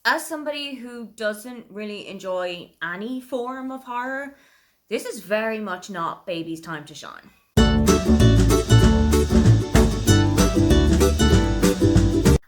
As somebody who doesn't really enjoy any form of horror, this is very much not Baby's time to shine.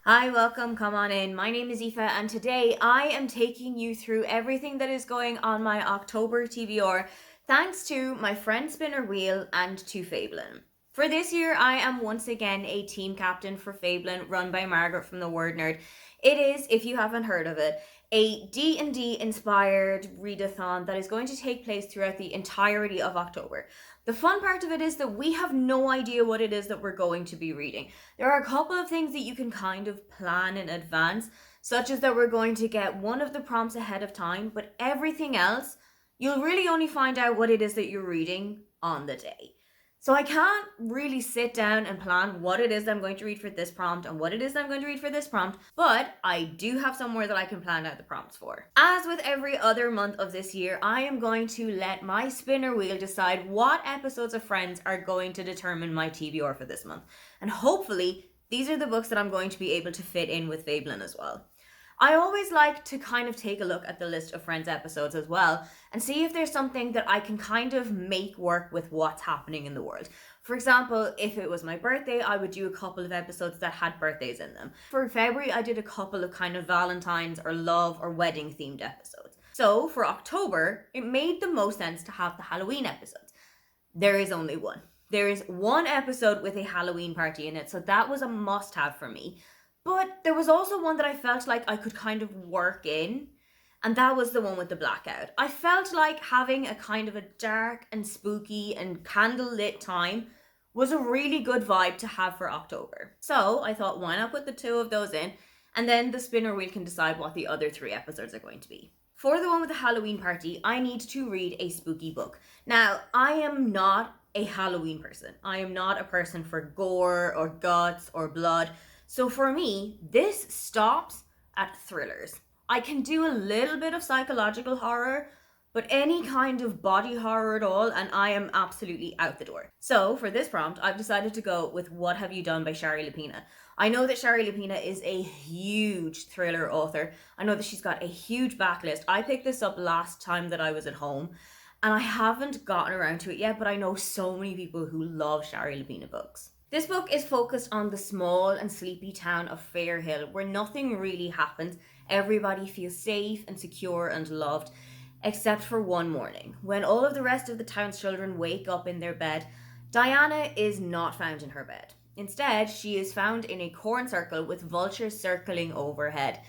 Hi, welcome, come on in. My name is Aoife, and today I am taking you through everything that is going on my October TBR thanks to my friend Spinner Wheel and to Fablen. For this year, I am once again a team captain for Fablen, run by Margaret from the Word Nerd. It is, if you haven't heard of it, a D&D inspired readathon that is going to take place throughout the entirety of October. The fun part of it is that we have no idea what it is that we're going to be reading. There are a couple of things that you can kind of plan in advance, such as that we're going to get one of the prompts ahead of time, but everything else, you'll really only find out what it is that you're reading on the day. So I can't really sit down and plan what it is that I'm going to read for this prompt and what it is that I'm going to read for this prompt, but I do have somewhere that I can plan out the prompts for. As with every other month of this year, I am going to let my spinner wheel decide what episodes of Friends are going to determine my TBR for this month. And hopefully, these are the books that I'm going to be able to fit in with Fablen as well. I always like to kind of take a look at the list of Friends episodes as well and see if there's something that I can kind of make work with what's happening in the world. For example, if it was my birthday, I would do a couple of episodes that had birthdays in them. For February, I did a couple of kind of Valentine's or love or wedding themed episodes. So for October, it made the most sense to have the Halloween episodes. There is only one. There is one episode with a Halloween party in it, so that was a must have for me. But there was also one that I felt like I could kind of work in, and that was the one with the blackout. I felt like having a kind of a dark and spooky and candlelit time was a really good vibe to have for October. So I thought, why not put the two of those in, and then the spinner wheel can decide what the other three episodes are going to be. For the one with the Halloween party, I need to read a spooky book. Now, I am not a Halloween person. I am not a person for gore or guts or blood. So for me, this stops at thrillers. I can do a little bit of psychological horror, but any kind of body horror at all, and I am absolutely out the door. So for this prompt, I've decided to go with What Have You Done by Shari Lapina. I know that Shari Lapina is a huge thriller author. I know that she's got a huge backlist. I picked this up last time that I was at home, and I haven't gotten around to it yet, but I know so many people who love Shari Lapina books. This book is focused on the small and sleepy town of Fairhill, where nothing really happens. Everybody feels safe and secure and loved, except for one morning, when all of the rest of the town's children wake up in their bed. Diana is not found in her bed. Instead, she is found in a corn circle with vultures circling overhead.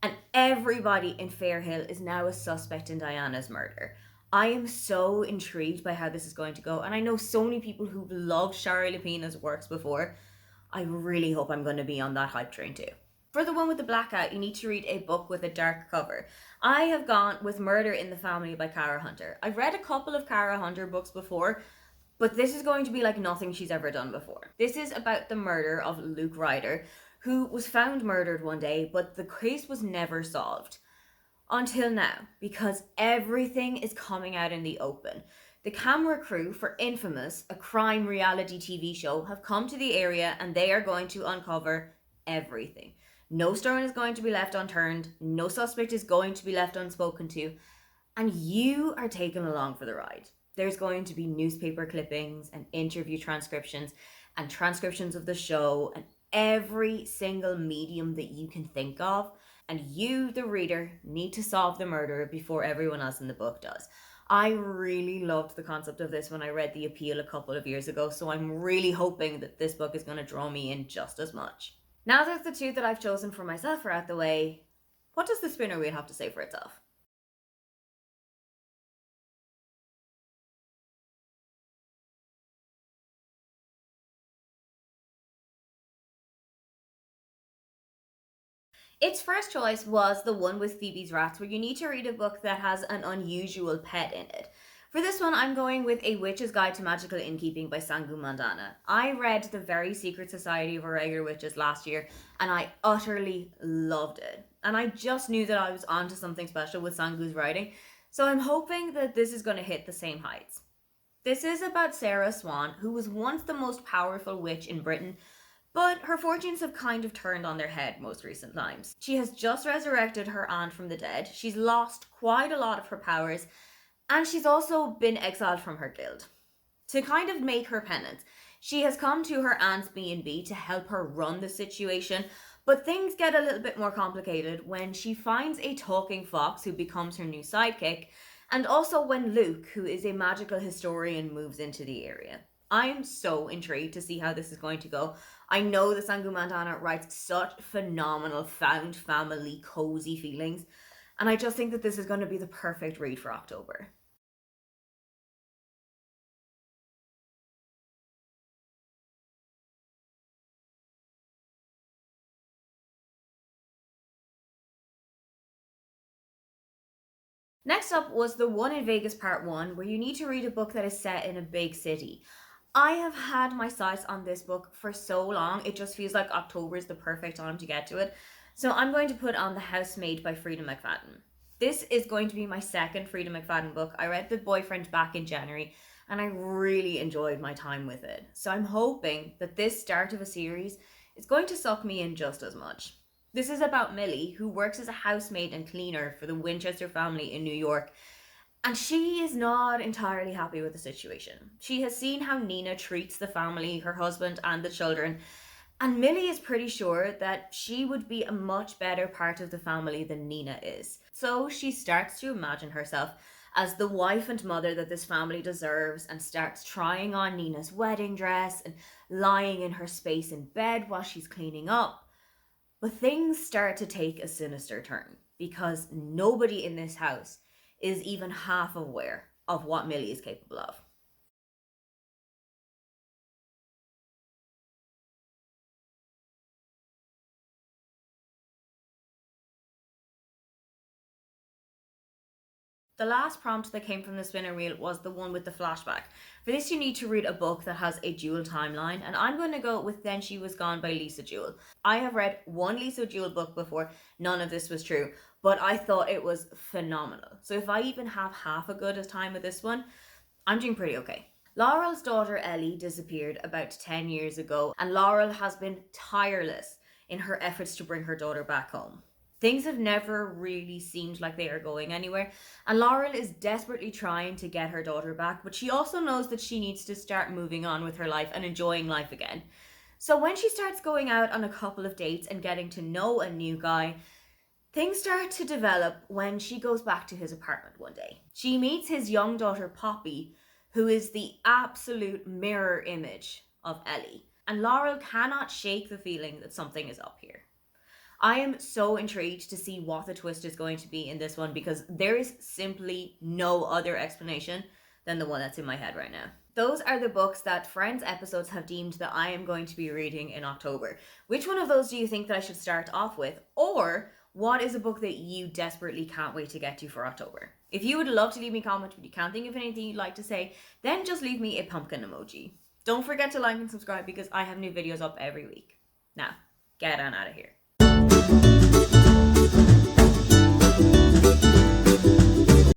And everybody in Fairhill is now a suspect in Diana's murder. I am so intrigued by how this is going to go, and I know so many people who loved Shari Lapina's works before. I really hope I'm going to be on that hype train too. For the one with the blackout, you need to read a book with a dark cover. I have gone with Murder in the Family by Cara Hunter. I've read a couple of Cara Hunter books before, but this is going to be like nothing she's ever done before. This is about the murder of Luke Ryder, who was found murdered one day, but the case was never solved. Until now, because everything is coming out in the open. The camera crew for Infamous, a crime reality TV show, have come to the area and they are going to uncover everything. No stone is going to be left unturned, no suspect is going to be left unspoken to, and you are taken along for the ride. There's going to be newspaper clippings and interview transcriptions and transcriptions of the show and every single medium that you can think of. And you, the reader, need to solve the murder before everyone else in the book does. I really loved the concept of this when I read The Appeal a couple of years ago, so I'm really hoping that this book is going to draw me in just as much. Now that the two that I've chosen for myself are out the way, what does the spinner wheel have to say for itself? Its first choice was the one with Phoebe's Rats, where you need to read a book that has an unusual pet in it. For this one, I'm going with A Witch's Guide to Magical Innkeeping by Sangu Mandana. I read The Very Secret Society of Irregular Witches last year, and I utterly loved it. And I just knew that I was onto something special with Sangu's writing, so I'm hoping that this is going to hit the same heights. This is about Sarah Swan, who was once the most powerful witch in Britain, But her fortunes have kind of turned on their head most recent times. She has just resurrected her aunt from the dead, she's lost quite a lot of her powers, and she's also been exiled from her guild. To kind of make her penance, she has come to her aunt's B&B to help her run the situation, but things get a little bit more complicated when she finds a talking fox who becomes her new sidekick, and also when Luke, who is a magical historian, moves into the area. I'm so intrigued to see how this is going to go. I know that Sangu Mandana writes such phenomenal found family cozy feelings, and I just think that this is going to be the perfect read for October. Next up was The One in Vegas Part 1, where you need to read a book that is set in a big city. I have had my sights on this book for so long, it just feels like October is the perfect time to get to it. So I'm going to put on The Housemaid by Frida McFadden. This is going to be my second Frida McFadden book. I read The Boyfriend back in January, and I really enjoyed my time with it. So I'm hoping that this start of a series is going to suck me in just as much. This is about Millie, who works as a housemaid and cleaner for the Winchester family in New York, and she is not entirely happy with the situation. She has seen how Nina treats the family, her husband, and the children, and Millie is pretty sure that she would be a much better part of the family than Nina is. So she starts to imagine herself as the wife and mother that this family deserves and starts trying on Nina's wedding dress and lying in her space in bed while she's cleaning up. But things start to take a sinister turn because nobody in this house is even half aware of what Millie is capable of. The last prompt that came from the spinner wheel was the one with the flashback. For this, you need to read a book that has a dual timeline, and I'm going to go with Then She Was Gone by Lisa Jewell. I have read one Lisa Jewell book before, none of this was true, but I thought it was phenomenal. So if I even have half a good time with this one, I'm doing pretty okay. Laurel's daughter Ellie disappeared about 10 years ago, and Laurel has been tireless in her efforts to bring her daughter back home. Things have never really seemed like they are going anywhere, and Laurel is desperately trying to get her daughter back, but she also knows that she needs to start moving on with her life and enjoying life again. So when she starts going out on a couple of dates and getting to know a new guy, things start to develop when she goes back to his apartment one day. She meets his young daughter Poppy, who is the absolute mirror image of Ellie, and Laurel cannot shake the feeling that something is up here. I am so intrigued to see what the twist is going to be in this one because there is simply no other explanation than the one that's in my head right now. Those are the books that Friends episodes have deemed that I am going to be reading in October. Which one of those do you think that I should start off with? Or what is a book that you desperately can't wait to get to for October? If you would love to leave me a comment but you can't think of anything you'd like to say, then just leave me a pumpkin emoji. Don't forget to like and subscribe because I have new videos up every week. Now, get on out of here.